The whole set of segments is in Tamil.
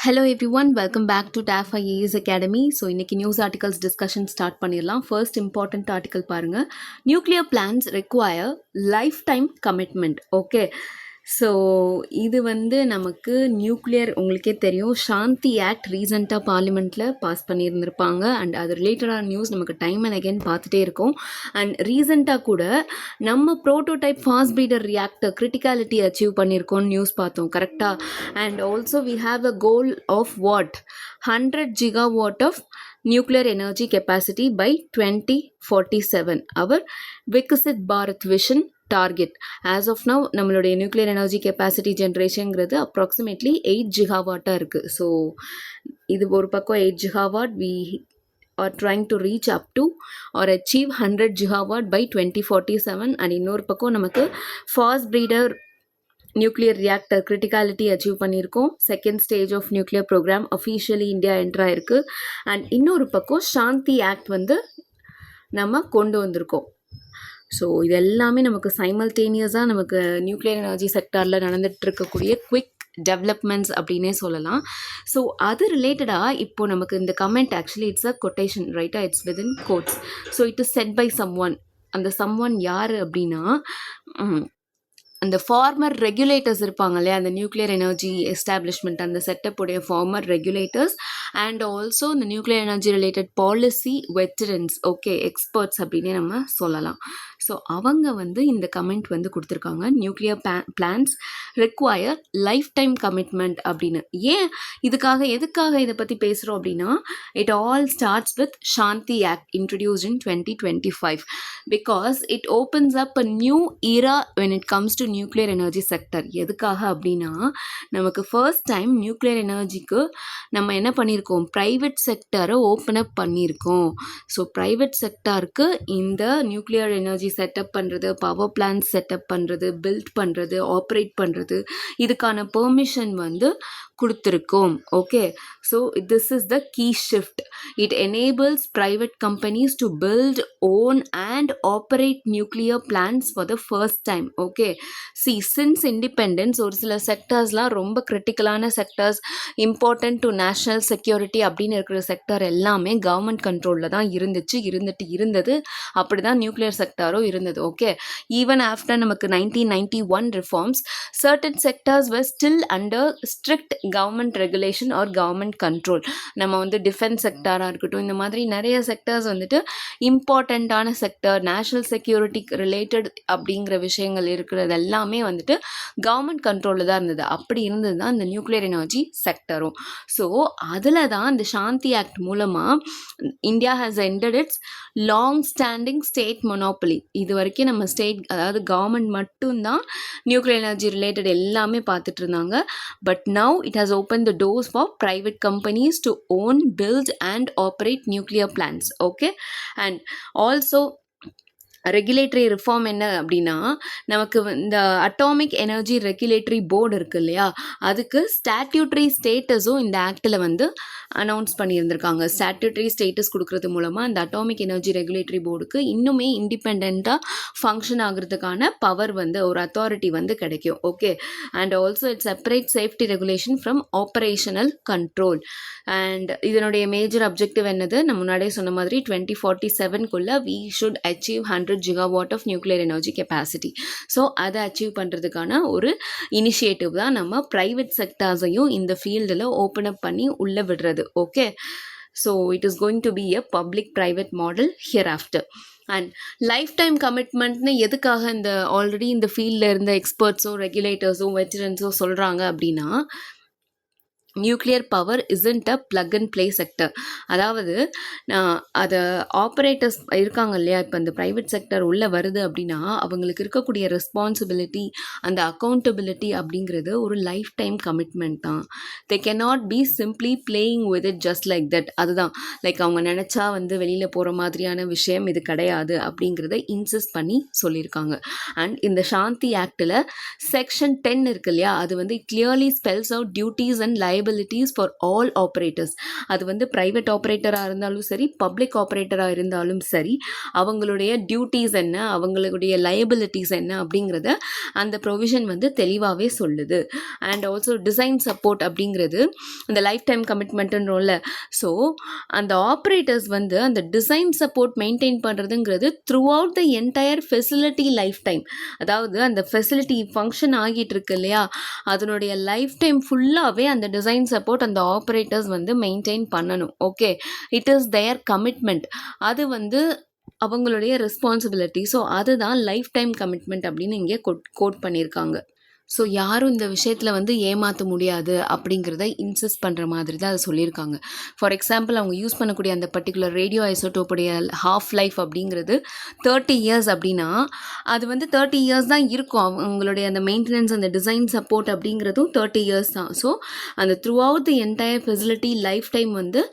Hello everyone, welcome back to TAF IAS Academy. So இன்னைக்கு நியூஸ் ஆர்டிகல்ஸ் டிஸ்கஷன் ஸ்டார்ட் பண்ணிடலாம். ஃபர்ஸ்ட் இம்பார்ட்டன்ட் ஆர்டிக்கல் பாருங்க. Nuclear plans require life time commitment. Okay, so இது நமக்கு நியூக்ளியர் உங்களுக்கே தெரியும், சாந்தி ஆக்ட் ரீசெண்டாக பார்லிமெண்ட்டில் பாஸ் பண்ணியிருந்திருப்பாங்க. அண்ட் அது ரிலேட்டடான நியூஸ் நமக்கு டைம் அண்ட் அகெயின் பார்த்துட்டே இருக்கோம். அண்ட் ரீசெண்டாக கூட நம்ம prototype fast breeder reactor criticality achieve பண்ணியிருக்கோம்னு நியூஸ் பார்த்தோம் கரெக்டாக. And also we have a goal of what 100 gigawatt of nuclear energy capacity by 2047. our Viksit Bharat vision target. As of now நம்மளுடைய நியூக்ளியர் எனர்ஜி கெப்பாசிட்டி ஜென்ரேஷனுங்கிறது அப்ராக்சிமேட்லி 8 gigawatt இருக்குது. ஸோ இது ஒரு பக்கம் 8 gigawatt we are trying to reach up to or achieve 100 gigawatt by 2047. And இன்னொரு பக்கம் நமக்கு fast breeder nuclear reactor criticality achieve பண்ணியிருக்கோம். Second stage of nuclear program officially India entry ஆயிருக்கு. அண்ட் இன்னொரு பக்கம் சாந்தி ஆக்ட் நம்ம கொண்டு வந்திருக்கோம். ஸோ இது எல்லாமே நமக்கு சைமல்டேனியஸாக நமக்கு நியூக்ளியர் எனர்ஜி செக்டாரில் நடந்துட்டு இருக்கக்கூடிய குவிக் டெவலப்மெண்ட்ஸ் அப்படின்னே சொல்லலாம். ஸோ அது ரிலேட்டடாக இப்போது நமக்கு இந்த comment actually it's a quotation ரைட்டா, it's within quotes. So it is set by someone. அந்த சம் ஒன் யார் அப்படின்னா அந்த ஃபார்மர் ரெகுலேட்டர்ஸ் இருப்பாங்க இல்லையா, அந்த நியூக்ளியர் எனர்ஜி எஸ்டாப்ளிஷ்மெண்ட் அந்த செட்டப்புடைய ஃபார்மர் ரெகுலேட்டர்ஸ் அண்ட் ஆல்சோ இந்த nuclear energy related policy veterans, okay experts அப்படின்னே நம்ம சொல்லலாம். ஸோ அவங்க இந்த கமெண்ட் கொடுத்துருக்காங்க, nuclear plans require life time commitment அப்படின்னு. ஏன் எதுக்காக இதை பற்றி பேசுகிறோம் அப்படின்னா, it all starts with Shanti act introduced in 2025 because it opens up a new era when it comes to nuclear energy sector. எதுக்காக அப்படின்னா, நமக்கு ஃபர்ஸ்ட் டைம் நியூக்ளியர் எனர்ஜிக்கு நம்ம என்ன பண்ணியிருக்கோம், ப்ரைவேட் செக்டரை ஓப்பன் அப் பண்ணியிருக்கோம். ஸோ ப்ரைவேட் செக்டாருக்கு இந்த நியூக்ளியர் எனர்ஜி செட்டப் பண்ணுறது, பவர் பிளான்ட் செட்டப் பண்ணுறது, பில்ட் பண்ணுறது, ஆப்ரேட் பண்ணுறது, இதுக்கான பெர்மிஷன் கொடுத்துருக்கோம். Okay, so this is the key shift. It enables private companies to build, own and operate nuclear plants for the first time. Okay, since independence ஒரு சில செக்டர்ஸ்லாம் ரொம்ப கிரிட்டிக்கலான sectors, important to national security அப்படின்னு இருக்கிற செக்டர் எல்லாமே கவர்மெண்ட் கண்ட்ரோலில் தான் இருந்தது. அப்படி தான் நியூக்ளியர் செக்டாரும் இருந்தது. ஓகே, ஈவன் ஆஃப்டர் நமக்கு 1991 reforms, certain sectors were still under strict government regulation or government control. நம்ம டிஃபென்ஸ் செக்டாராக இருக்கட்டும், இந்த மாதிரி நிறைய செக்டர்ஸ் இம்பார்ட்டண்ட்டான செக்டர், நேஷ்னல் செக்யூரிட்டி ரிலேட்டட் அப்படிங்கிற விஷயங்கள் இருக்கிறது எல்லாமே கவர்மெண்ட் கண்ட்ரோலில் தான் இருந்தது. அப்படி இருந்தது தான் இந்த நியூக்ளியர் எனர்ஜி செக்டரும். ஸோ அதில் தான் இந்த சாந்தி ஆக்ட் மூலமாக India has ended it's long standing state monopoly. இது வரைக்கும் நம்ம ஸ்டேட், அதாவது கவர்மெண்ட் மட்டும்தான் நியூக்ளியர் எனர்ஜி ரிலேட்டட் எல்லாமே பார்த்துட்டு இருந்தாங்க. But now it has opened the doors for private companies to own, build and operate nuclear plants. Okay, and also regulatory reform என்ன அப்படின்னா, நமக்கு இந்த அட்டாமிக் எனர்ஜி ரெகுலேட்டரி போர்டு இருக்குது இல்லையா, அதுக்கு ஸ்டாட்யூட்டரி ஸ்டேட்டஸும் இந்த ஆக்டில் அனௌன்ஸ் பண்ணியிருந்திருக்காங்க. ஸ்டாட்யூட்டரி ஸ்டேட்டஸ் கொடுக்கறது மூலமாக இந்த அட்டாமிக் எனர்ஜி ரெகுலேட்டரி போர்டுக்கு இன்னுமே இண்டிபெண்ட்டாக ஃபங்க்ஷன் ஆகிறதுக்கான பவர் ஒரு அத்தாரிட்டி கிடைக்கும். Okay, and also it separate safety regulation from operational control. And இதனுடைய மேஜர் அப்ஜெக்டிவ் என்னது, நம்ம முன்னாடியே சொன்ன மாதிரி 2047 we should achieve 100 gigawatt of nuclear energy capacity. So அதை அச்சீவ் பண்ணுறதுக்கான ஒரு இனிஷியேட்டிவ் தான் நம்ம ப்ரைவேட் செக்டார்ஸையும் இந்த ஃபீல்டில் ஓப்பன் அப் பண்ணி உள்ளே விடுறது. Okay, so it is going to be a public private model hereafter. And lifetime கமிட்மெண்ட்னு எதுக்காக இந்த ஆல்ரெடி இந்த ஃபீல்டில் இருந்த எக்ஸ்பர்ட்ஸோ ரெகுலேட்டர்ஸோ வெட்டரன்ஸோ சொல்கிறாங்க அப்படின்னா, nuclear power isn't a plug and play sector. அதாவது அதை ஆப்ரேட்டர்ஸ் இருக்காங்க இல்லையா, இப்போ இந்த ப்ரைவேட் செக்டர் உள்ளே வருது அப்படின்னா அவங்களுக்கு இருக்கக்கூடிய ரெஸ்பான்சிபிலிட்டி, அந்த அக்கௌண்டபிலிட்டி அப்படிங்கிறது ஒரு லைஃப் டைம் கமிட்மெண்ட் தான். They cannot be simply playing with it just like that. அதுதான் லைக் அவங்க நினச்சா வெளியில் போகிற மாதிரியான விஷயம் இது கிடையாது அப்படிங்கிறத இன்சிஸ்ட் பண்ணி சொல்லியிருக்காங்க. அண்ட் இந்த சாந்தி ஆக்டில் செக்ஷன் 10 இருக்கு இல்லையா, அது clearly spells out duties and liabilities liabilities for all operators. அது வந்து ப்ரைவேட் ஆப்ரேட்டராக இருந்தாலும் சரி, பப்ளிக் ஆப்ரேட்டராக இருந்தாலும் சரி, அவங்களுடைய டியூட்டிஸ் என்ன, அவங்களுடைய லயபிலிட்டிஸ் என்ன அப்படிங்கிறத அந்த ப்ரொவிஷன் வந்து தெளிவாகவே சொல்லுது. அண்ட் ஆல்சோ டிசைன் சப்போர்ட் அப்படிங்கிறது அந்த லைஃப் டைம் கமிட்மெண்ட்டுன்றோம்ல, ஸோ அந்த ஆப்ரேட்டர்ஸ் வந்து அந்த டிசைன் சப்போர்ட் மெயின்டைன் பண்ணுறதுங்கிறது through out the entire facility life time. அதாவது அந்த ஃபெசிலிட்டி ஃபங்க்ஷன் ஆகிட்டு இருக்கு இல்லையா, அதனுடைய லைஃப் டைம் ஃபுல்லாகவே அந்த டிசைன் சப்போர்ட் அந்த ஆப்ரேட்டர்ஸ் வந்து மெயின்டைன் பண்ணணும். Okay, it is their commitment. அது வந்து அவங்களுடைய ரெஸ்பான்சிபிலிட்டி. ஸோ அதுதான் லைஃப் டைம் கமிட்மெண்ட் அப்படின்னு இங்கே கோட் பண்ணியிருக்காங்க. ஸோ யாரும் இந்த விஷயத்தில் வந்து ஏமாற்ற முடியாது அப்படிங்கிறத இன்சிஸ்ட் பண்ணுற மாதிரி தான் அதை சொல்லியிருக்காங்க. ஃபார் எக்ஸாம்பிள், அவங்க யூஸ் பண்ணக்கூடிய அந்த பர்டிகுலர் ரேடியோ ஐசோட்டோப்புடைய ஹாஃப் லைஃப் அப்படிங்கிறது 30 இயர்ஸ் அப்படின்னா அது வந்து 30 இயர்ஸ் தான் இருக்கும். அவங்களுடைய அந்த மெயின்டெனன்ஸ், அந்த டிசைன் சப்போர்ட் அப்படிங்கிறதும் 30 இயர்ஸ் தான். ஸோ அந்த throughout the entire facility lifetime வந்து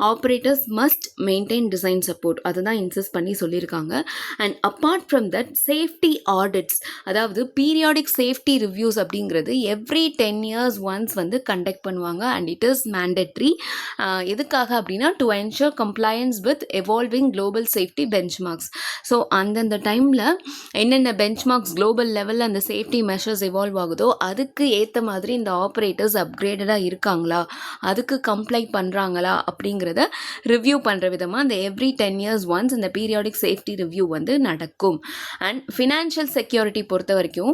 operators must maintain design support, அதை தான் இன்சிஸ்ட் பண்ணி சொல்லியிருக்காங்க. And apart from that safety audits, அதாவது பீரியாடிக் சேஃப்டி ரிவ்யூஸ் அப்படிங்கிறது எவ்ரி 10 இயர்ஸ் ஒன்ஸ் வந்து கண்டக்ட் பண்ணுவாங்க. And it is mandatory. எதுக்காக அப்படின்னா to ensure compliance with evolving global safety benchmarks. So அந்தந்த டைமில் என்னென்ன பெஞ்ச்மார்க்ஸ் குளோபல் லெவலில் அந்த சேஃப்டி மெஷர்ஸ் எவால்வ் ஆகுதோ அதுக்கு ஏற்ற மாதிரி இந்த ஆப்ரேட்டர்ஸ் அப்கிரேடடாக இருக்காங்களா, அதுக்கு கம்ப்ளை பண்ணுறாங்களா அப்படிங்கிறத ரிவ்யூ பண்ணுற விதமாக அந்த எவ்ரி 10 இயர்ஸ் ஒன்ஸ் இந்த பீரியாடிக் சேஃப்டி ரிவ்யூ வந்து நடக்கும். அண்ட் ஃபினான்ஷியல் செக்யூரிட்டி பொறுத்த வரைக்கும்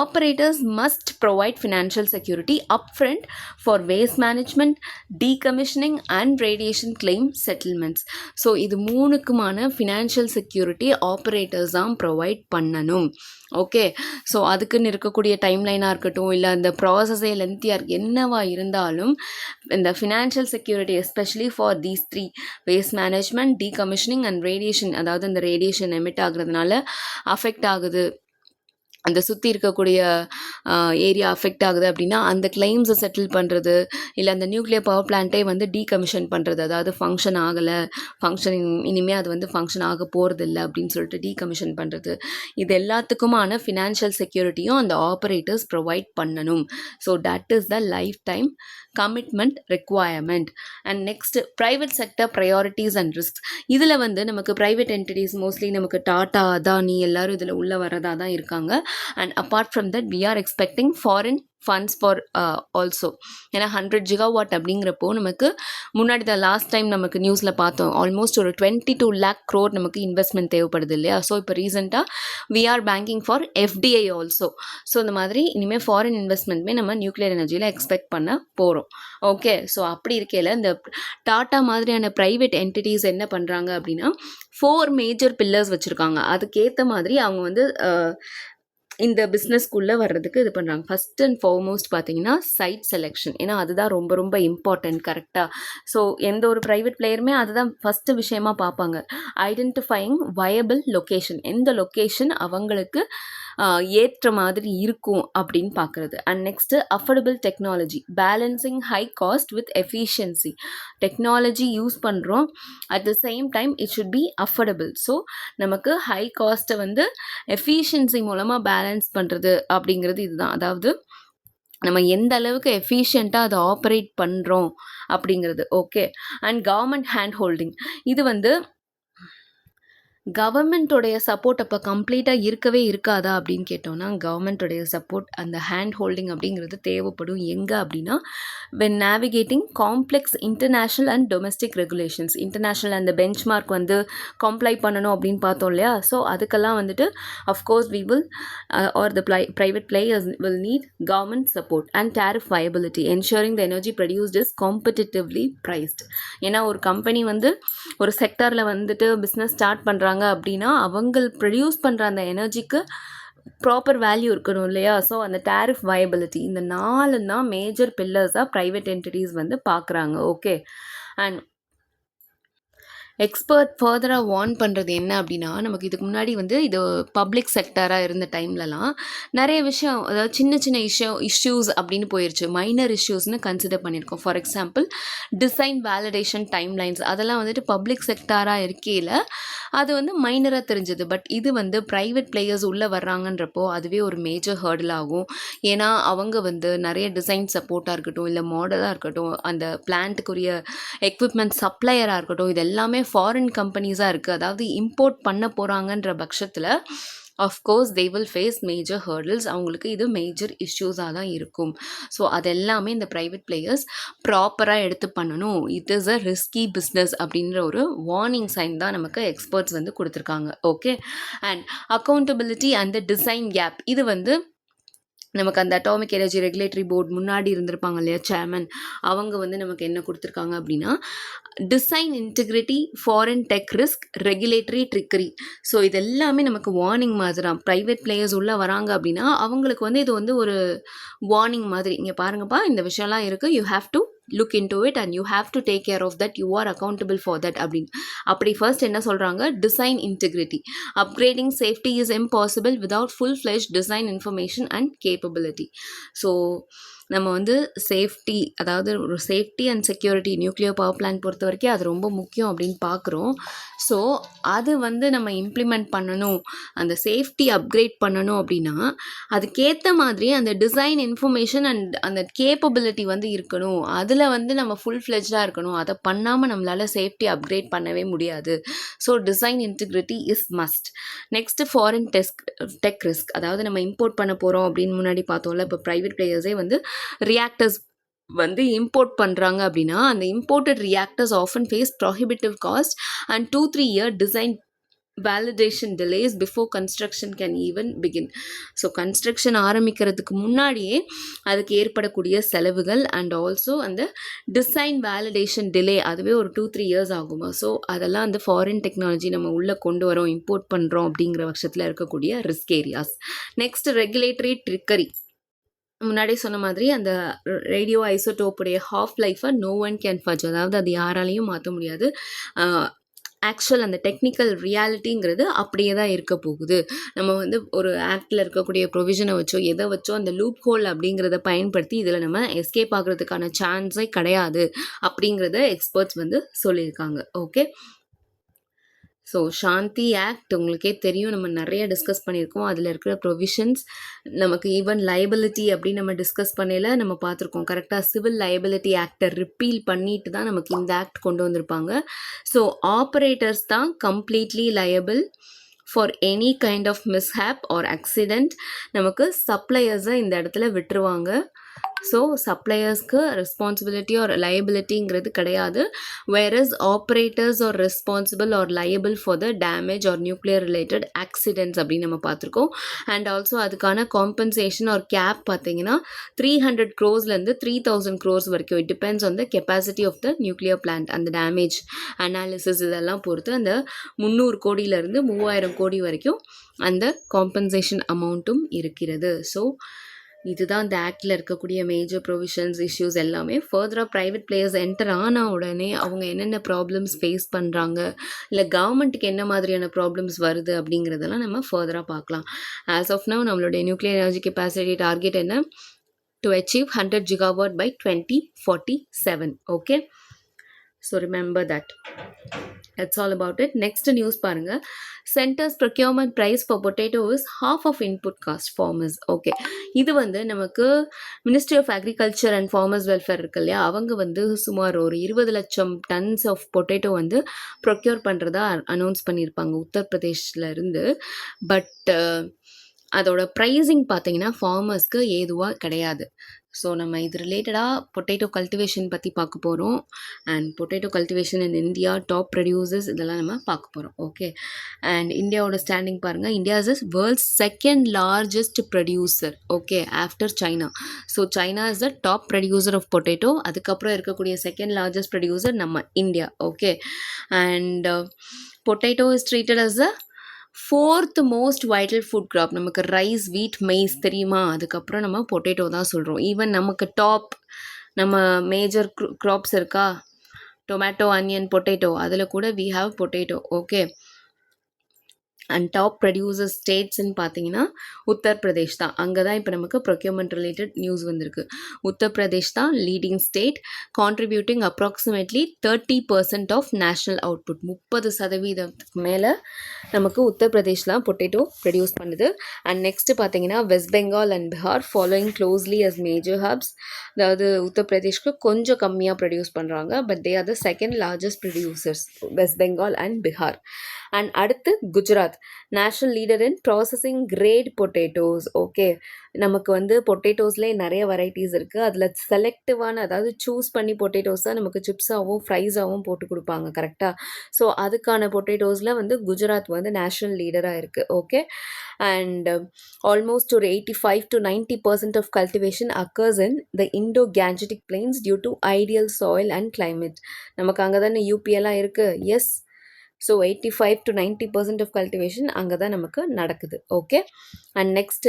operators must provide financial security upfront for waste management, டீகமிஷனிங் and radiation claim settlements. So இது மூணுக்குமான ஃபினான்ஷியல் செக்யூரிட்டி ஆப்ரேட்டர்ஸ் தான் ப்ரொவைட் பண்ணணும். ஓகே, ஸோ அதுக்குன்னு இருக்கக்கூடிய டைம்லைனாக இருக்கட்டும், இல்லை அந்த ப்ராசஸே லென்த்தியாக என்னவா இருந்தாலும் இந்த financial security especially for these 3 waste management, டீகமிஷனிங் and radiation, அதாவது அந்த ரேடியேஷன் எமிட் ஆகுறதுனால அஃபெக்ட் ஆகுது, அந்த சுற்றி இருக்கக்கூடிய ஏரியா அஃபெக்ட் ஆகுது அப்படின்னா அந்த கிளைம்ஸை செட்டில் பண்ணுறது, இல்லை அந்த நியூக்ளியர் பவர் பிளான்ட்டே வந்து டீகமிஷன் பண்ணுறது, அதாவது ஃபங்க்ஷன் ஆகலை, இனிமேல் அது வந்து ஃபங்க்ஷன் ஆக போகிறது இல்லை அப்படின்னு சொல்லிட்டு டீகமிஷன் பண்ணுறது, இது எல்லாத்துக்குமான ஃபினான்ஷியல் செக்யூரிட்டியும் அந்த ஆப்ரேட்டர்ஸ் ப்ரொவைட் பண்ணணும். So that is the life time commitment requirement. And next private sector priorities and risks. இதில் வந்து நமக்கு ப்ரைவேட் என்டிட்டிஸ் மோஸ்ட்லி நமக்கு டாடா, அதானி எல்லாரும் இதில் உள்ள வரதாக தான் இருக்காங்க. And apart from that we are expecting foreign funds for also. ஏன்னா 100 gigawatt அப்படிங்கிறப்போ நமக்கு முன்னாடி தான் லாஸ்ட் டைம் நமக்கு நியூஸில் பார்த்தோம், ஆல்மோஸ்ட் ஒரு 22 lakh crore நமக்கு இன்வெஸ்ட்மெண்ட் தேவைப்படுது இல்லையா. ஸோ இப்போ ரீசெண்டாக we are banking for FDI also. So இந்த மாதிரி இனிமேல் ஃபாரின் இன்வெஸ்ட்மெண்ட்மே நம்ம நியூக்ளியர் எனர்ஜியில் எக்ஸ்பெக்ட் பண்ண போகிறோம். ஓகே, ஸோ அப்படி இருக்கையில் இந்த டாட்டா மாதிரியான ப்ரைவேட் என்டிட்டிஸ் என்ன பண்ணுறாங்க அப்படின்னா 4 மேஜர் பில்லர்ஸ் வச்சுருக்காங்க. அதுக்கேற்ற மாதிரி அவங்க வந்து இந்த பிஸ்னஸ்க்குள்ளே வர்றதுக்கு இது பண்ணுறாங்க. ஃபஸ்ட் அண்ட் ஃபார்மோஸ்ட் பார்த்தீங்கன்னா சைட் செலெக்ஷன். ஏன்னா அதுதான் ரொம்ப ரொம்ப இம்பார்ட்டன்ட். கரெக்டாக, ஸோ எந்த ஒரு ப்ரைவேட் பிளேயருமே அதுதான் ஃபஸ்ட்டு விஷயமா பார்ப்பாங்க. ஐடென்டிஃபையிங் வயபிள் லொக்கேஷன், எந்த லொக்கேஷன் அவங்களுக்கு ஏற்ற மாதிரி இருக்கும் அப்படின்னு பார்க்குறது. And next affordable technology, balancing high cost with efficiency. Technology use பண்ணுறோம், at the same time it should be affordable. So நமக்கு ஹை காஸ்ட்டை வந்து எஃபிஷியன்சி மூலமாக பேலன்ஸ் பண்ணுறது அப்படிங்கிறது இதுதான். அதாவது நம்ம எந்த அளவுக்கு எஃபிஷியண்ட்டாக அதை ஆப்ரேட் பண்ணுறோம் அப்படிங்கிறது. Okay, and government hand holding, இது வந்து கவர்மெண்ட்டோடைய சப்போர்ட் அப்போ கம்ப்ளீட்டாக இருக்கவே இருக்காதா அப்படின்னு கேட்டோம்னா, கவர்மெண்ட்டோடைய சப்போர்ட் அந்த ஹேண்ட் ஹோல்டிங் அப்படிங்கிறது தேவைப்படும். எங்கே அப்படின்னா when navigating complex international and domestic regulations. International அந்த பெஞ்ச் மார்க் வந்து கம்ப்ளை பண்ணணும் அப்படின்னு பார்த்தோம் இல்லையா. ஸோ அதுக்கெல்லாம் வந்துட்டு of course we will or the private players will need government support and tariff viability, ensuring the energy produced is competitively priced. ஏன்னா ஒரு கம்பெனி வந்து ஒரு செக்டாரில் வந்துட்டு பிஸ்னஸ் ஸ்டார்ட் பண்ணுறாங்க அப்படின்னா அவங்க ப்ரொடியூஸ் பண்ணுற அந்த எனர்ஜிக்கு ப்ராப்பர் வேல்யூ இருக்கணும் இல்லையா. ஸோ அந்த டேரிஃப் வயபிலிட்டி, இந்த 4 தான் மேஜர் பில்லர்ஸாக ப்ரைவேட் என்டிட்டிஸ் வந்து பார்க்குறாங்க. ஓகே, அண்ட் எக்ஸ்பர்ட் ஃபர்தராக வார்ன் பண்ணுறது என்ன அப்படின்னா, நமக்கு இதுக்கு முன்னாடி வந்து இது பப்ளிக் செக்டாராக இருந்த டைம்லலாம் நிறைய விஷயம், அதாவது சின்ன சின்ன இஷ்யூஸ் அப்படின்னு போயிருச்சு. மைனர் இஷ்யூஸ்னு கன்சிடர் பண்ணியிருக்கோம். For example design validation timelines அதெல்லாம் வந்துட்டு பப்ளிக் செக்டாராக இருக்கையில் அது வந்து மைனராக தெரிஞ்சது. பட் இது வந்து ப்ரைவேட் பிளேயர்ஸ் உள்ளே வர்றாங்கன்றப்போ அதுவே ஒரு மேஜர் ஹர்டில் ஆகும். ஏன்னா அவங்க வந்து நிறைய டிசைன் சப்போர்ட்டாக இருக்கட்டும், இல்லை மாடலாக இருக்கட்டும், அந்த பிளான்ட்டுக்குரிய எக்யூப்மெண்ட் சப்ளையராக இருக்கட்டும், இது எல்லாமே ஃபாரின் கம்பெனிஸாக இருக்குது. அதாவது இம்போர்ட் பண்ண போகிறாங்கன்ற பட்சத்தில் of course they will face major hurdles. அவங்களுக்கு இது மேஜர் இஷ்யூஸாக தான் இருக்கும். ஸோ அதெல்லாமே இந்த ப்ரைவேட் பிளேயர்ஸ் ப்ராப்பராக எடுத்து பண்ணணும். It is a risky business அப்படின்ற ஒரு வார்னிங் சைன் தான் நமக்கு எக்ஸ்பர்ட்ஸ் வந்து கொடுத்துருக்காங்க. Okay, and accountability and the design gap, இது வந்து நமக்கு அந்த அட்டாமிக் எனர்ஜி ரெகுலேட்டரி போர்டு முன்னாடி இருந்திருப்பாங்க இல்லையா சேர்மன், அவங்க வந்து நமக்கு என்ன கொடுத்துருக்காங்க அப்படின்னா, design integrity, foreign tech risk, regulatory trickery. So இது எல்லாமே நமக்கு வார்னிங் மாதிரி தான். ப்ரைவேட் பிளேயர்ஸ் உள்ளே வராங்க அப்படின்னா அவங்களுக்கு வந்து இது வந்து ஒரு வார்னிங் மாதிரி. இங்கே பாருங்கப்பா, இந்த விஷயம்லாம் இருக்குது, you have to look into it and you have to take care of that, you are accountable for that அப்படின்னு. அப்படி ஃபர்ஸ்ட் என்ன சொல்கிறாங்க, design integrity, upgrading safety is impossible without full fleshed design information and capability. So நம்ம வந்து சேஃப்டி, அதாவது ஒரு safety and security nuclear power plant பொறுத்த வரைக்கும் அது ரொம்ப முக்கியம் அப்படின்னு பார்க்குறோம். ஸோ அது வந்து நம்ம இம்ப்ளிமெண்ட் பண்ணணும், அந்த சேஃப்டி அப்கிரேட் பண்ணணும் அப்படின்னா அதுக்கேற்ற மாதிரி அந்த டிசைன் இன்ஃபர்மேஷன் அண்ட் அந்த கேப்பபிலிட்டி வந்து இருக்கணும். அதில் வந்து நம்ம ஃபுல் ஃப்ளெஜ்டாக இருக்கணும். அதை பண்ணாமல் நம்மளால் சேஃப்டி அப்கிரேட் பண்ணவே முடியாது. So design integrity is must. Next foreign tech risk, அதாவது நம்ம இம்போர்ட் பண்ண போகிறோம் அப்படின்னு முன்னாடி பார்த்தோம்ல, இப்போ ப்ரைவேட் பிளேயர்ஸே வந்து ரியாக்டர்ஸ் வந்து இம்போர்ட் பண்ணுறாங்க அப்படின்னா அந்த imported reactors often face prohibitive cost and 2-3 year design validation delays before construction can even begin. So construction ஆரம்பிக்கிறதுக்கு முன்னாடியே அதுக்கு ஏற்படக்கூடிய செலவுகள் அண்ட் ஆல்சோ அந்த டிசைன் வேலிடேஷன் டிலே, அதுவே ஒரு 2-3 இயர்ஸ் ஆகுமா. ஸோ அதெல்லாம் அந்த ஃபாரின் டெக்னாலஜி நம்ம உள்ளே கொண்டு வரோம், இம்போர்ட் பண்ணுறோம் அப்படிங்கிற பட்சத்தில் இருக்கக்கூடிய risk areas. Next regulatory trickery. முன்னாடி சொன்ன மாதிரி அந்த ரேடியோ ஐசோடோப்புடைய ஹாஃப் லைஃபை நோ ஒன் கேன் ஃபட்ஜ், அதாவது அது யாராலையும் மாற்ற முடியாது. ஆக்சுவல் அந்த டெக்னிக்கல் ரியாலிட்டிங்கிறது அப்படியே தான் இருக்க போகுது. நம்ம வந்து ஒரு ஆக்டில் இருக்கக்கூடிய ப்ரொவிஷனை வச்சோ எதை வச்சோ அந்த லூப் ஹோல் அப்படிங்கிறத பயன்படுத்தி இதில் நம்ம எஸ்கேப் ஆகிறதுக்கான சான்ஸே கிடையாது அப்படிங்கிறத எக்ஸ்பர்ட்ஸ் வந்து சொல்லியிருக்காங்க. ஓகே, ஸோ சாந்தி ஆக்ட் உங்களுக்கே தெரியும், நம்ம நிறைய டிஸ்கஸ் பண்ணியிருக்கோம். அதில் இருக்கிற ப்ரொவிஷன்ஸ் நமக்கு ஈவன் லைபிலிட்டி அப்படின்னு நம்ம டிஸ்கஸ் பண்ணல நம்ம பார்த்துருக்கோம். கரெக்டாக சிவில் லைபிலிட்டி ஆக்டை ரிப்பீல் பண்ணிட்டு தான் நமக்கு இந்த ஆக்ட் கொண்டு வந்திருப்பாங்க. ஸோ ஆப்ரேட்டர்ஸ் தான் completely liable for any kind of mishap or accident. நமக்கு சப்ளையர்ஸை இந்த இடத்துல விட்டுருவாங்க. ஸோ சப்ளையர்ஸ்க்கு ரெஸ்பான்சிபிலிட்டி ஆர் லயபிலிட்டிங்கிறது கிடையாது. Whereas operators or responsible or liable for the damage or nuclear related accidents அப்படின்னு நம்ம பார்த்துருக்கோம். அண்ட் ஆல்சோ அதுக்கான காம்பன்சேஷன் ஆர் கேப் பார்த்தீங்கன்னா 300 crores-லேருந்து 3000 crores வரைக்கும். It depends on the capacity of the nuclear plant. அந்த டேமேஜ் அனாலிசிஸ் இதெல்லாம் பொறுத்து அந்த 300 கோடியிலேருந்து 3000 கோடி வரைக்கும் அந்த காம்பன்சேஷன் அமௌண்ட்டும் இருக்கிறது. ஸோ இதுதான் இந்த ஆக்டில் இருக்கக்கூடிய மேஜர் ப்ரொவிஷன்ஸ், இஷ்யூஸ் எல்லாமே. ஃபர்தராக ப்ரைவேட் பிளேயர்ஸ் என்டர் ஆன உடனே அவங்க என்னென்ன ப்ராப்ளம்ஸ் ஃபேஸ் பண்ணுறாங்க, இல்லை கவர்மெண்ட்டுக்கு என்ன மாதிரியான ப்ராப்ளம்ஸ் வருது அப்படிங்கிறதெல்லாம் நம்ம ஃபர்தராக பார்க்கலாம். ஆஸ் ஆஃப் நவ் நம்மளுடைய நியூக்ளியர் எனர்ஜி கெப்பாசிட்டி டார்கெட் என்ன, to achieve 100 gigawatt by 2047. Okay, so remember that. That's all about it. Next news பாருங்க, Center's procurement price for potato is half of input cost farmers. Okay, இது வந்து நமக்கு ministry of agriculture and farmers welfare இருக்கு இல்லையா, அவங்க வந்து சுமார் ஒரு 20 லட்சம் டன்ஸ் ஆஃப் பொட்டேட்டோ வந்து ப்ரொக்யூர் பண்ணுறதா அனௌன்ஸ் பண்ணியிருப்பாங்க உத்தரப்பிரதேஷ்ல இருந்து. பட் அதோட ப்ரைஸிங் பார்த்தீங்கன்னா ஃபார்மர்ஸ்க்கு ஏதுவாக கிடையாது. ஸோ நம்ம இது ரிலேட்டடாக பொட்டேட்டோ கல்டிவேஷன் பற்றி பார்க்க போகிறோம். And potato cultivation in India, top producers, இதெல்லாம் நம்ம பார்க்க போகிறோம். ஓகே, அண்ட் இந்தியாவோட ஸ்டாண்டிங் பாருங்கள், India is world's second largest producer. Okay, after China. So China is the top producer of potato. அதுக்கப்புறம் இருக்கக்கூடிய செகண்ட் லார்ஜஸ்ட் ப்ரொடியூசர் நம்ம India. Okay, and potato is treated as a 4th most vital food crop. நமக்கு ரைஸ், வீட், மெய்ஸ் தெரியுமா, அதுக்கப்புறம் நம்ம பொட்டேட்டோ தான் சொல்கிறோம். ஈவன் நமக்கு டாப் நம்ம மேஜர் க்ராப்ஸ் இருக்கா, டொமேட்டோ, ஆனியன், பொட்டேட்டோ அதில் கூட we have potato. Okay. And top producer ஸ்டேட்ஸ்ன்னு பார்த்தீங்கன்னா உத்தரப்பிரதேஷ் தான். அங்கே தான் இப்போ நமக்கு ப்ரொக்யூர்மெண்ட் ரிலேட்டட் நியூஸ் வந்திருக்கு. உத்தரப்பிரதேஷ் தான் leading state, contributing approximately 30% of national output. 30% மேலே நமக்கு உத்தரப்பிரதேஷ் தான் பொட்டேட்டோ ப்ரொடியூஸ் பண்ணுது. அண்ட் நெக்ஸ்ட்டு பார்த்தீங்கன்னா West Bengal and Bihar following closely as major hubs. அதாவது உத்தரப்பிரதேஷ்க்கு கொஞ்சம் கம்மியாக ப்ரொடியூஸ் பண்ணுறாங்க, but they are the second largest producers, West Bengal and Bihar. And அடுத்து Gujarat, national leader in processing grade potatoes. Okay, நமக்கு வந்து பொட்டேட்டோஸ்லேயே நிறைய வெரைட்டிஸ் இருக்குது. அதில் செலக்டிவான, அதாவது சூஸ் பண்ணி பொட்டேட்டோஸ் தான் நமக்கு சிப்ஸாகவும் ஃப்ரைஸாகவும் போட்டு கொடுப்பாங்க, கரெக்டாக. ஸோ அதுக்கான பொட்டேட்டோஸில் வந்து குஜராத் வந்து நேஷ்னல் லீடராக இருக்குது. ஓகே. அண்ட் ஆல்மோஸ்ட் ஒரு 85 to 90% of cultivation occurs in the Indo-Gangetic plains due to ideal soil and climate. நமக்கு அங்கே தானே யூபிஎல்லாம் இருக்குது. Yes. So 85 to 90% of cultivation அங்கே தான் நமக்கு நடக்குது. Okay. And next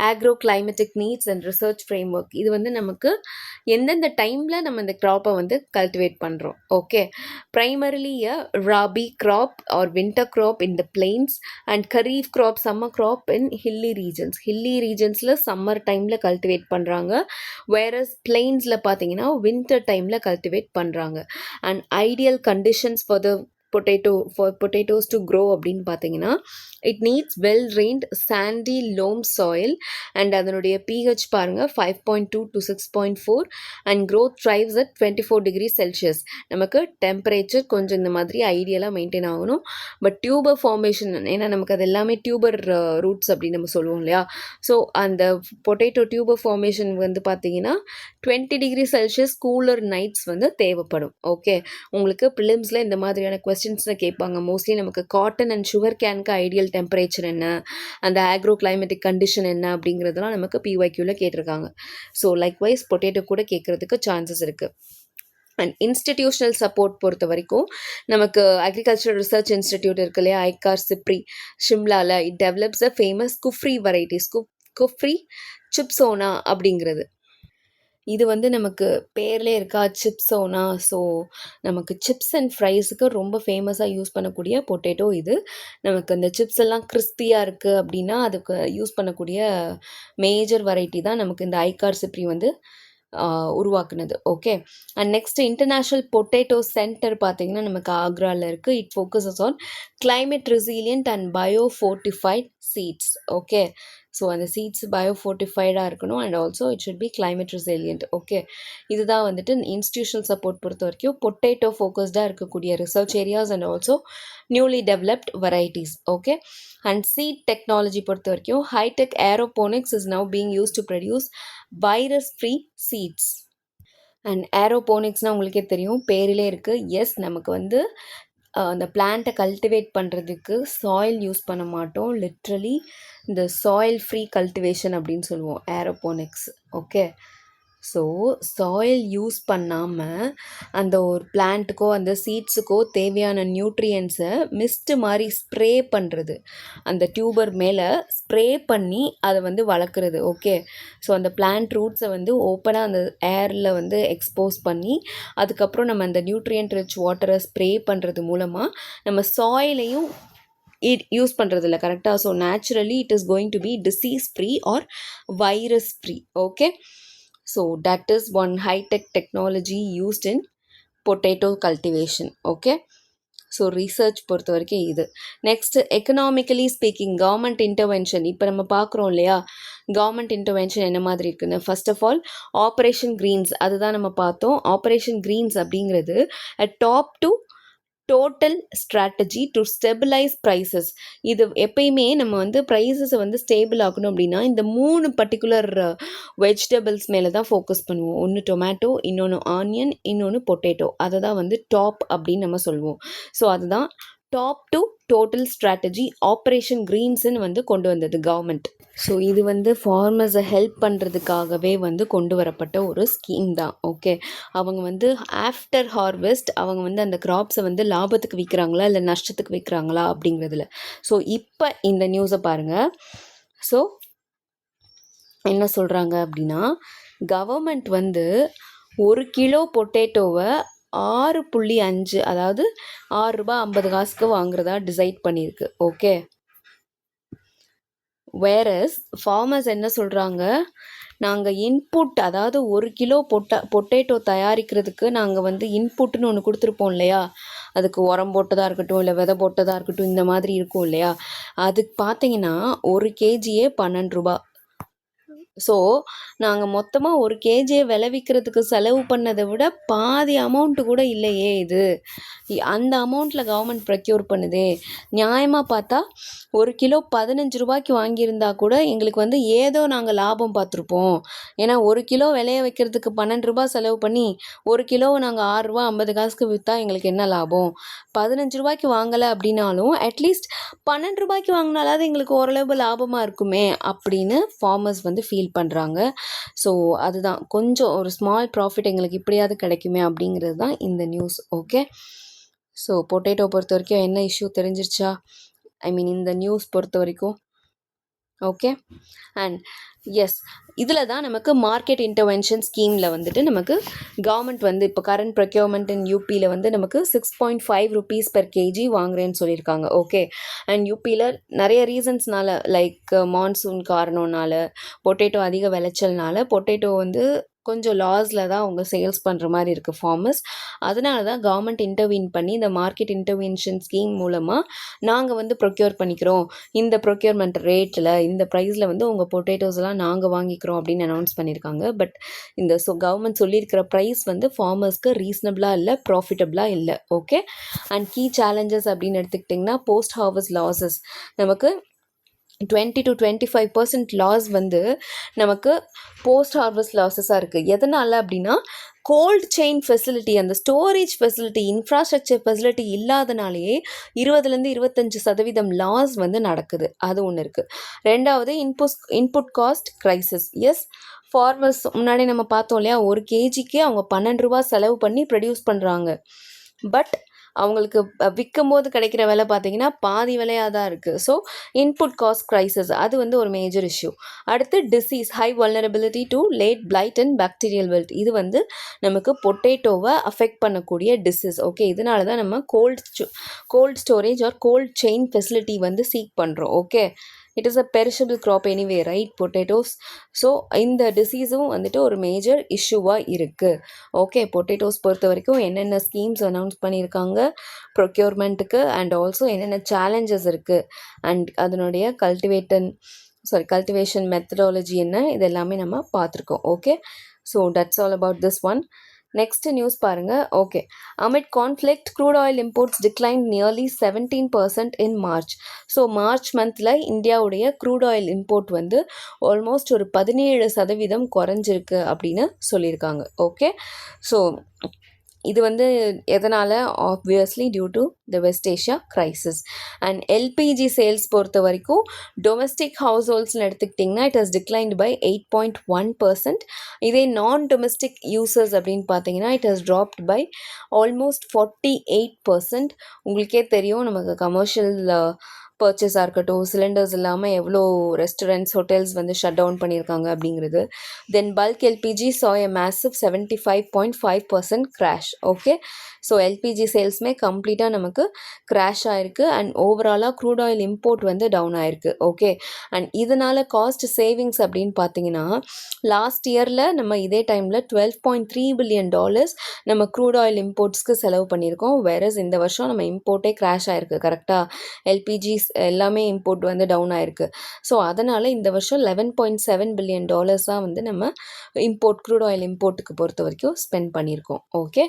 agro climatic needs and research framework. இது வந்து நமக்கு எந்தெந்த டைமில் நம்ம இந்த க்ராப்பை வந்து கல்டிவேட் பண்ணுறோம். Okay. Primarily rabi crop or winter crop in the plains and kharif crop, summer crop in hilly regions. Hilly ரீஜன்ஸில் சம்மர் டைமில் கல்டிவேட் பண்ணுறாங்க, வேரஸ் பிளெயின்ஸில் பார்த்தீங்கன்னா வின்டர் டைமில் கல்டிவேட் பண்ணுறாங்க. And ideal conditions for the potatoes to grow அப்படின்னு பார்த்தீங்கன்னா it needs well drained sandy loam soil and அதனுடைய pH பாருங்கள் 5.2 to 6.4 and growth thrives at 24 degrees Celsius. நமக்கு டெம்பரேச்சர் கொஞ்சம் இந்த மாதிரி ஐடியலாக மெயின்டைன் ஆகணும். பட் டியூபர் ஃபார்மேஷன், ஏன்னா நமக்கு அது எல்லாமே டியூபர் ரூட்ஸ் அப்படின்னு நம்ம சொல்லுவோம் இல்லையா. ஸோ அந்த பொட்டேட்டோ டியூபர் ஃபார்மேஷன் வந்து பார்த்தீங்கன்னா 20 degrees Celsius கூலர் நைட்ஸ் வந்து தேவைப்படும். ஓகே. உங்களுக்கு ப்ரிலிம்ஸில் இந்த மாதிரியான கொஸ்டின்ஸில் கேட்பாங்க. மோஸ்ட்லி நமக்கு காட்டன் அண்ட் சுகர் கேனுக்கு ஐடியல் டெம்பரேச்சர் என்ன, அந்த ஆக்ரோ கிளைமேட்டிக் கண்டிஷன் என்ன அப்படிங்கிறதுலாம் நமக்கு பிஒய்க்யூவில் கேட்டிருக்காங்க. ஸோ லைக்வைஸ் பொட்டேட்டோ கூட கேட்குறதுக்கு சான்சஸ் இருக்குது. அண்ட் இன்ஸ்டிடியூஷனல் சப்போர்ட் பொறுத்த வரைக்கும் நமக்கு அக்ரிகல்ச்சரல் ரிசர்ச் இன்ஸ்டிடியூட் இருக்கு இல்லையா, ஐகார் சிப்ரி, ஷிம்லாவில், it develops a famous Kufri varieties, Kufri Chipsona அப்படிங்கிறது. இது வந்து நமக்கு பேர்லே இருக்கா, சிப்ஸோனா. ஸோ நமக்கு சிப்ஸ் அண்ட் ஃப்ரைஸுக்கு ரொம்ப ஃபேமஸாக யூஸ் பண்ணக்கூடிய பொட்டேட்டோ இது. நமக்கு அந்த சிப்ஸ் எல்லாம் கிறிஸ்பியாக இருக்குது அப்படின்னா அதுக்கு யூஸ் பண்ணக்கூடிய மேஜர் வெரைட்டி தான் நமக்கு இந்த ஐகார் சிப்ரி வந்து உருவாக்குனது. Okay. And next international potato center பார்த்தீங்கன்னா நமக்கு ஆக்ராவில் இருக்குது. It focuses on climate resilient and biofortified seeds. Okay. So அந்த சீட்ஸ் பயோஃபோர்ட்டிஃபைடாக இருக்கணும் and also it should be climate resilient. Okay. இதுதான் வந்துட்டு இன்ஸ்டிடியூஷனல் சப்போர்ட் பொறுத்த வரைக்கும் பொட்டேட்டோ ஃபோக்கஸ்டாக இருக்கக்கூடிய research areas and also newly developed varieties. Okay. And seed technology பொறுத்த வரைக்கும் hi tech aeroponics is now being use to produce virus free seeds. And ஏரோபோனிக்ஸ்னால் உங்களுக்கே தெரியும், பேரிலே இருக்குது. எஸ், நமக்கு வந்து அந்த பிளான்ட்டை கல்டிவேட் பண்ணுறதுக்கு சாயில் யூஸ் பண்ண மாட்டோம். லிட்ரலி இந்த சாயில் ஃப்ரீ கல்டிவேஷன் அப்படின்னு சொல்லுவோம் aeroponics. Okay. So soil use பண்ணாமல் அந்த ஒரு பிளான்ட்டுக்கோ அந்த சீட்ஸுக்கோ தேவையான நியூட்ரியன்ஸை மிஸ்ட்டு மாதிரி ஸ்ப்ரே பண்ணுறது, அந்த டியூபர் மேலே ஸ்ப்ரே பண்ணி அதை வந்து வளர்க்குறது. ஓகே. ஸோ அந்த பிளான்ட் ரூட்ஸை வந்து ஓப்பனாக அந்த ஏரில் வந்து எக்ஸ்போஸ் பண்ணி அதுக்கப்புறம் நம்ம அந்த நியூட்ரியன்ட் ரிச் வாட்டரை ஸ்ப்ரே பண்ணுறது மூலமாக நம்ம சாயிலையும் யூஸ் பண்ணுறதில்ல, கரெக்டாக. So naturally it is going to be disease free or virus free. Okay. So that is one high-tech technology used in potato cultivation. Okay. So research பொறுத்த வரைக்கும் இது. Next economically speaking government intervention. இப்போ நம்ம பார்க்குறோம் இல்லையா கவர்மெண்ட் இன்டர்வென்ஷன் என்ன மாதிரி இருக்குன்னு. First of all operation greens, அதுதான் நம்ம பார்த்தோம். ஆப்ரேஷன் க்ரீன்ஸ் அப்படிங்கிறது a top to total strategy to stabilise prices. இது எப்பயுமே நம்ம வந்து ப்ரைஸஸை வந்து ஸ்டேபிள் ஆகணும் அப்படின்னா இந்த 3 பர்டிகுலர் வெஜிடபிள்ஸ் மேலே தான் ஃபோக்கஸ் பண்ணுவோம். ஒன்று டொமேட்டோ, இன்னொன்று ஆனியன், இன்னொன்று பொட்டேட்டோ. அதை தான் வந்து டாப் அப்படின்னு நம்ம சொல்லுவோம். ஸோ அதுதான் TOP to TOTAL strategy operation க்ரீன்ஸ்ன்னு வந்து கொண்டு வந்தது கவர்மெண்ட். ஸோ இது வந்து ஃபார்மர்ஸை ஹெல்ப் பண்ணுறதுக்காகவே வந்து கொண்டு வரப்பட்ட ஒரு ஸ்கீம் தான். ஓகே. அவங்க வந்து ஆஃப்டர் ஹார்வெஸ்ட் அவங்க வந்து அந்த கிராப்ஸை வந்து லாபத்துக்கு விற்கிறாங்களா இல்லை நஷ்டத்துக்கு விற்கிறாங்களா அப்படிங்கிறதுல. ஸோ இப்போ இந்த நியூஸை பாருங்கள். ஸோ என்ன சொல்கிறாங்க அப்படின்னா கவர்மெண்ட் வந்து 1 கிலோ பொட்டேட்டோவை 6.5 அதாவது ₹6.50 வாங்குறதா டிசைட் பண்ணியிருக்கு. ஓகே. வேறஸ் ஃபார்மர்ஸ் என்ன சொல்கிறாங்க, நாங்கள் இன்புட் அதாவது 1 கிலோ பொட்டேட்டோ தயாரிக்கிறதுக்கு நாங்கள் வந்து இன்புட்டுன்னு ஒன்று கொடுத்துருப்போம் இல்லையா, அதுக்கு உரம் போட்டதாக இருக்கட்டும் இல்லை விதை போட்டதாக இருக்கட்டும் இந்த மாதிரி இருக்கும் இல்லையா, அதுக்கு பார்த்தீங்கன்னா 1 கேஜியே ₹12. ஸோ நாங்கள் மொத்தமாக 1 கேஜியை விளைவிக்கிறதுக்கு செலவு பண்ணதை விட பாதி அமௌண்ட்டு கூட இல்லையே இது, அந்த அமௌண்ட்டில் கவர்மெண்ட் ப்ரொக்யூர் பண்ணுதே. நியாயமாக பார்த்தா 1 கிலோ ₹15 வாங்கியிருந்தா கூட எங்களுக்கு வந்து ஏதோ நாங்கள் லாபம் பார்த்துருப்போம். ஏன்னா 1 கிலோ விளைய வைக்கிறதுக்கு ₹12 செலவு பண்ணி 1 கிலோவை நாங்கள் ₹6.50 விற்றா எங்களுக்கு என்ன லாபம்? ₹15 வாங்கலை அப்படின்னாலும் அட்லீஸ்ட் ₹12 வாங்கினாலாவது எங்களுக்கு ஓரளவு லாபமாக இருக்குமே அப்படின்னு ஃபார்மர்ஸ் வந்து ஃபீல் பண்ணுறாங்க. ஸோ அதுதான் கொஞ்சம் ஒரு ஸ்மால் ப்ராஃபிட் எங்களுக்கு இப்படியாவது கிடைக்குமே அப்படிங்கிறது தான் இந்த நியூஸ். ஓகே. ஸோ பொட்டேட்டோ பொறுத்த வரைக்கும் என்ன இஷ்யூ தெரிஞ்சிருச்சா? இந்த நியூஸ் பொறுத்த வரைக்கும் ஓகே. அண்ட் எஸ், இதில் தான் நமக்கு மார்க்கெட் இன்டர்வென்ஷன் ஸ்கீமில் வந்துட்டு நமக்கு கவர்மெண்ட் வந்து இப்போ கரண்ட் ப்ரொக்யூர்மெண்ட் இன் யூபியில் வந்து நமக்கு ₹6.5 per kg வாங்குறேன்னு சொல்லியிருக்காங்க. ஓகே. அண்ட் யூபியில் நிறைய ரீசன்ஸ்னால லைக் மான்சூன் காரணம்னால, பொட்டேட்டோ அதிக விளைச்சல்னால பொட்டேட்டோ வந்து கொஞ்சம் லாஸில் தான் அவங்க சேல்ஸ் பண்ணுற மாதிரி இருக்குது ஃபார்மர்ஸ். அதனால தான் கவர்மெண்ட் இன்டர்வீன் பண்ணி இந்த மார்க்கெட் இன்டர்வென்ஷன் ஸ்கீம் மூலமாக நாங்கள் வந்து ப்ரொக்யூர் பண்ணிக்கிறோம், இந்த ப்ரொக்யூர்மெண்ட் ரேட்டில் இந்த ப்ரைஸில் வந்து உங்கள் பொட்டேட்டோஸ்லாம் நாங்கள் வாங்கிக்கிறோம் அப்படின்னு அனௌன்ஸ் பண்ணியிருக்காங்க. பட் இந்த கவர்மெண்ட் சொல்லியிருக்கிற ப்ரைஸ் வந்து ஃபார்மர்ஸ்க்கு ரீசனபிளாக இல்லை, ப்ராஃபிட்டபிளாக இல்லை. ஓகே. அண்ட் கீ சேலஞ்சஸ் அப்படின்னு எடுத்துக்கிட்டிங்கன்னா போஸ்ட் ஹார்வெஸ்ட் லாஸஸ் நமக்கு 20 to 25% லாஸ் வந்து நமக்கு போஸ்ட் ஹார்வெஸ்ட் லாஸஸாக இருக்குது. எதனால் அப்படின்னா கோல்ட் செயின் ஃபெசிலிட்டி, அந்த ஸ்டோரேஜ் ஃபெசிலிட்டி, இன்ஃப்ராஸ்ட்ரக்சர் ஃபெசிலிட்டி இல்லாதனாலேயே 20-25% லாஸ் வந்து நடக்குது. அது ஒன்று இருக்குது. ரெண்டாவது input cost crisis. Yes, farmers முன்னாடி நம்ம பார்த்தோம் இல்லையா, 1 கேஜிக்கு அவங்க ₹12 செலவு பண்ணி ப்ரொடியூஸ் பண்ணுறாங்க. பட் அவங்களுக்கு விற்கும் போது கிடைக்கிற விலை பார்த்தீங்கன்னா பாதி விலையாக தான் இருக்குது. ஸோ இன்புட் காஸ்ட் க்ரைசிஸ் அது வந்து ஒரு மேஜர் இஷ்யூ. அடுத்து disease, high vulnerability to late blight and bacterial wilt. இது வந்து நமக்கு பொட்டேட்டோவை அஃபெக்ட் பண்ணக்கூடிய டிசீஸ். ஓகே. இதனால தான் நம்ம cold storage or cold chain facility வந்து சீக் பண்ணுறோம். ஓகே. It is a perishable crop anyway, right, potatoes. So இந்த டிசீஸும் வந்துட்டு ஒரு மேஜர் இஷ்யூவாக இருக்குது. ஓகே. பொட்டேட்டோஸ் பொறுத்த வரைக்கும் என்னென்ன ஸ்கீம்ஸ் அனௌன்ஸ் பண்ணியிருக்காங்க ப்ரொக்யூர்மெண்ட்டுக்கு அண்ட் ஆல்சோ என்னென்ன சேலஞ்சஸ் இருக்குது அண்ட் அதனுடைய கல்டிவேஷன் மெத்தடாலஜி என்ன, இது எல்லாமே நம்ம பார்த்துருக்கோம். Okay. So that's all about this one. Next news பாருங்க. Okay. Amid conflict crude oil imports decline nearly 17% in March. So March மந்தில் இந்தியாவுடைய க்ரூட் ஆயில் இம்போர்ட் வந்து ஆல்மோஸ்ட் ஒரு 17% குறைஞ்சிருக்கு அப்படின்னு சொல்லியிருக்காங்க. ஓகே. ஸோ இது வந்து எதனால்? Obviously due to the West Asia crisis. And LPG sales பொறுத்த வரைக்கும் டொமஸ்டிக் ஹவுஸ் ஹோல்ட்ஸ்னு எடுத்துக்கிட்டிங்கன்னா இட் ஹஸ் டிக்ளைன்ட் பை 8.1%. இதே நான் டொமஸ்டிக் யூசர்ஸ் அப்படின்னு பார்த்தீங்கன்னா it has dropped by almost 48%. உங்களுக்கே தெரியும் நமக்கு கமர்ஷியல் பர்ச்சேஸாக இருக்கட்டும், சிலிண்டர்ஸ் இல்லாமல் எவ்வளோ ரெஸ்டாரண்ட்ஸ், ஹோட்டல்ஸ் வந்து ஷட் டவுன் பண்ணியிருக்காங்க அப்படிங்கிறது. Then bulk LPG saw a massive 75.5% crash. Okay. So LPG சேல்ஸுமே கம்ப்ளீட்டாக நமக்கு கிராஷ் ஆகிருக்கு அண்ட் ஓவராலாக க்ரூட் ஆயில் இம்போர்ட் வந்து டவுன் ஆகிருக்கு. ஓகே. அண்ட் இதனால் காஸ்ட் சேவிங்ஸ் அப்படின்னு பார்த்தீங்கன்னா லாஸ்ட் இயரில் நம்ம இதே டைமில் $12.3 billion நம்ம க்ரூட் ஆயில் இம்போர்ட்ஸ்க்கு செலவு பண்ணியிருக்கோம். வேறஸ் இந்த வருஷம் நம்ம இம்போர்ட்டே கிராஷ் ஆகிருக்கு. கரெக்டாக எல்பிஜிஸ் எல்லாமே இம்போர்ட் வந்து டவுன் ஆகிருக்கு. ஸோ அதனால் இந்த வருஷம் $11.7 billion தான் வந்து நம்ம க்ரூட் ஆயில் இம்போர்ட்டுக்கு பொறுத்த வரைக்கும் ஸ்பெண்ட் பண்ணியிருக்கோம். ஓகே.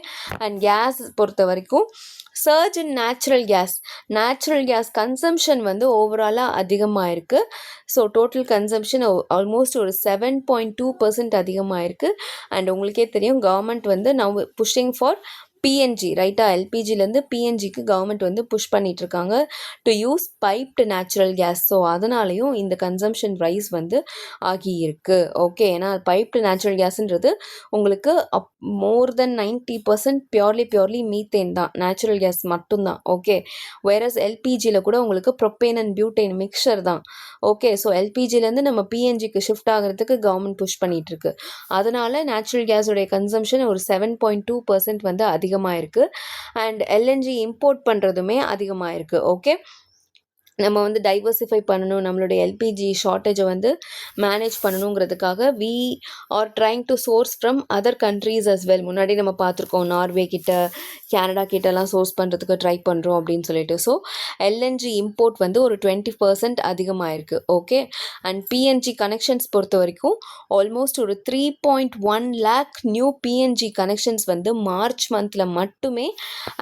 அண்ட் கேஸ் பொறுத்த வரைக்கும் சர்ஜ் இன் நேச்சுரல் கேஸ் கன்சம்ஷன் வந்து ஓவராலாக அதிகமாக இருக்குது. ஸோ டோட்டல் கன்சம்ஷன் ஆல்மோஸ்ட் ஒரு 7.2% அதிகமாக இருக்குது. அண்ட் உங்களுக்கே தெரியும் கவர்மெண்ட் வந்து நவ் புஷிங் ஃபார் பிஎன்ஜி, ரைட்டா, எல்பிஜிலேருந்து பிஎன்ஜிக்கு கவர்மெண்ட் வந்து புஷ் பண்ணிகிட்ருக்காங்க to use piped natural gas. So அதனாலையும் இந்த கன்சம்ஷன் ரைஸ் வந்து ஆகியிருக்கு. ஓகே. ஏன்னா பைப்டு நேச்சுரல் கேஸுன்றது உங்களுக்கு மோர் தென் 90% பியூர்லி மீத்தேன் தான், நேச்சுரல் கேஸ் மட்டும்தான். ஓகே. வேறஸ் எல்பிஜியில் கூட உங்களுக்கு ப்ரொப்பேன் அண்ட் பியூட்டேன் மிக்சர் தான். ஓகே. ஸோ எல்பிஜிலேருந்து நம்ம பிஎன்ஜிக்கு ஷிஃப்ட் ஆகிறதுக்கு கவர்மெண்ட் புஷ் பண்ணிகிட்ருக்கு. அதனால் நேச்சுரல் கேஸோடைய கன்சம்ஷன் ஒரு 7.2% வந்து அதிகம் அதிகமாக இருக்குது. அண்ட் எல்என்ஜி இம்போர்ட் பண்ணுறதுமே அதிகமாக இருக்குது. ஓகே, நம்ம வந்து டைவர்சிஃபை பண்ணணும், நம்மளுடைய எல்பிஜி ஷார்ட்டேஜை வந்து மேனேஜ் பண்ணணுங்கிறதுக்காக we are trying to source from other countries as well. முன்னாடி நம்ம பார்த்துருக்கோம், நார்வே கிட்ட, கனடா கிட்டலாம் சோர்ஸ் பண்ணுறதுக்கு ட்ரை பண்ணுறோம் அப்படின்னு சொல்லிட்டு. ஸோ எல்என்ஜி இம்போர்ட் வந்து ஒரு 20% அதிகமாக இருக்குது. ஓகே, அண்ட் பிஎன்ஜி கனெக்ஷன்ஸ் பொறுத்த வரைக்கும் ஆல்மோஸ்ட் ஒரு 3.1 lakh நியூ பிஎன்ஜி கனெக்ஷன்ஸ் வந்து மார்ச் மந்தில் மட்டுமே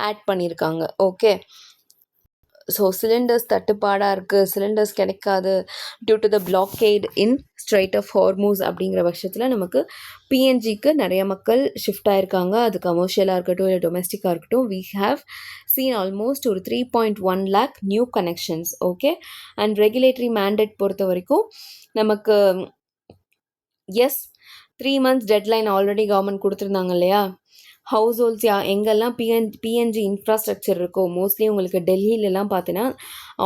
ஆட் பண்ணியிருக்காங்க. ஓகே, ஸோ சிலிண்டர்ஸ் தட்டுப்பாடாக இருக்குது, சிலிண்டர்ஸ் கிடைக்காது due to the blockade in strait of Hormuz அப்படிங்கிற பட்சத்தில் நமக்கு பிஎன்ஜிக்கு நிறைய மக்கள் ஷிஃப்ட் ஆயிருக்காங்க. அது கமர்ஷியலாக இருக்கட்டும் இல்லை டொமெஸ்டிக்காக இருக்கட்டும். வி ஹாவ் சீன் ஆல்மோஸ்ட் ஒரு 3.1 lakh new connections. Okay, and regulatory mandate பொறுத்த வரைக்கும் நமக்கு as 3 months deadline already government கொடுத்துருந்தாங்க இல்லையா. ஹவுஸ் ஹோல்ட்ஸ் எங்கெல்லாம் பிஎன்ஜி இன்ஃப்ராஸ்ட்ரக்சர் இருக்கோ, மோஸ்ட்லி உங்களுக்கு டெல்லியிலலாம் பார்த்தீங்கன்னா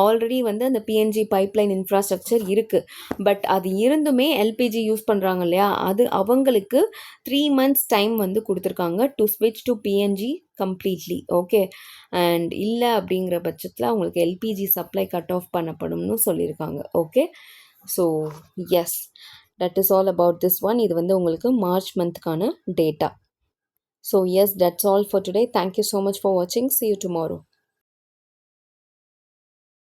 ஆல்ரெடி வந்து அந்த பிஎன்ஜி பைப்லைன் இன்ஃப்ராஸ்ட்ரக்சர் இருக்குது. பட் அது இருந்துமே எல்பிஜி யூஸ் பண்ணுறாங்க இல்லையா, அது அவங்களுக்கு 3 months டைம் வந்து கொடுத்துருக்காங்க டு ஸ்விட்ச் to PNG completely. Okay, and இல்லை அப்படிங்கிற பட்சத்தில் அவங்களுக்கு எல்பிஜி சப்ளை கட் ஆஃப் பண்ணப்படும்னு சொல்லியிருக்காங்க. Okay, so yes, that is all about this one. இது வந்து உங்களுக்கு மார்ச் மந்த்க்கான data. So yes, that's all for today. Thank you so much for watching. See you tomorrow.